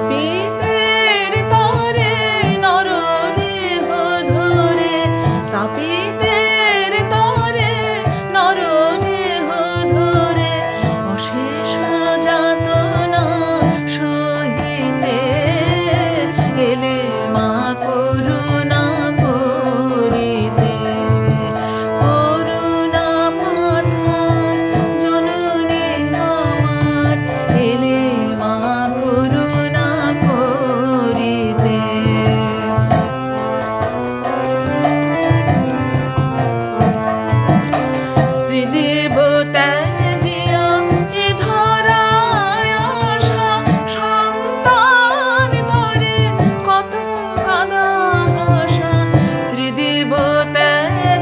তাপিতের তরে নরদেহ ধরে, তাপিতের তরে নরদেহ ধরে, অশেষ যাতনা সহিতে এলে মা করুণা করিতে। করুণা পাথা জননী আমার, এলে মা করুণা করিতে। ত্রিদেবতা জিয়া এ ধরায় আসা, সন্তান ধরে কত কাঁদা হাসা। ত্রিদেবতা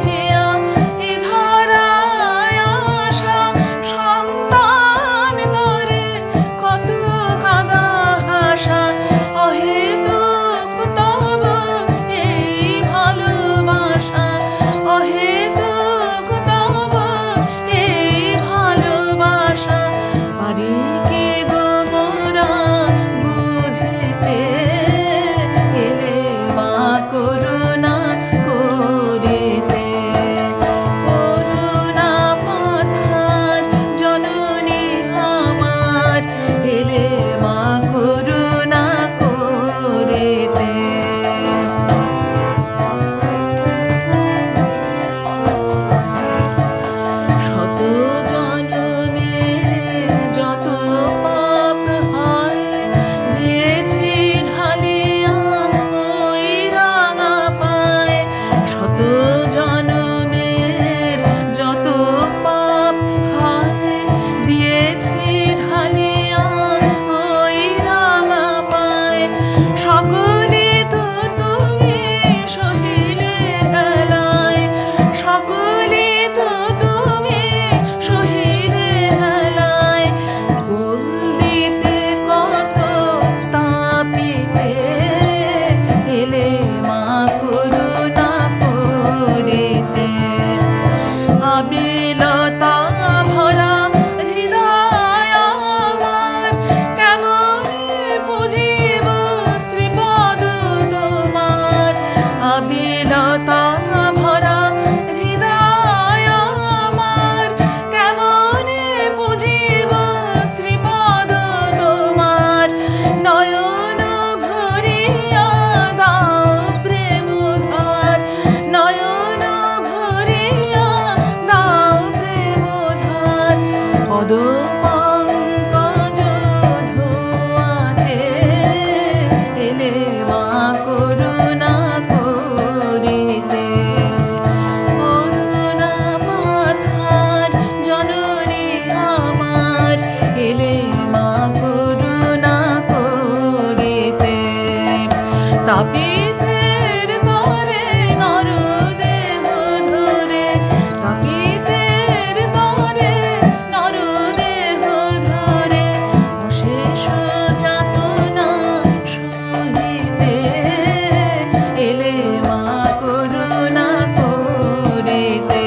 জিয়া এ ধরায় আসা, সন্তান ধরে কত কাঁদা হাসা। অহেতুক তব এই ভালোবাসা, অহেতুক তব এই ভালোবাসা। পারি কি গো মোরা বুঝিতে, এলে মা করুণা করিতে। করুণা পাথার জননী আমার, এলে মা করুণা করিতে। শত জনমে যত পাপ হয়, দিয়েছি ঢালিয়া ওই রাঙা পায়। শত জনমের যত পাপ হয়, দিয়েছি ঢালিয়া ওই রাঙা পায়। সকলে তো তুমি সহিলে হেলায়, সকলে তো তুমি সহিলে হেলায়। কোল দিতে কত তাপিতে, এলে মা করুণা করিতে। আবিলতা ভরা হৃদয় আমার, কেমনে পুজিব শ্রীপদ তোমার। আবিলতা ভরা হৃদয় আমার, কেমনে পুজিব শ্রীপদ তোমার। নয়ন ভরিয়া দাও প্রেম ধার, নয়ন ভরিয়া দাও প্রেম ধার। পদ পঙ্কজ ধোয়াতে, এলে মা করুণা করিতে। করুণা পাথার জননী আমার, এলে মা করুণা করিতে। তাপিতের তরে নরদেহ ধরে, তাপিতের তরে নরদেহ ধরে, অশেষ যাতনা সহিতে এলে মা করুণা করিতে।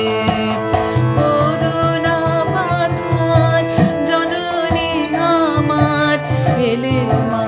করুণা পাথার জননী আমার, এলে মা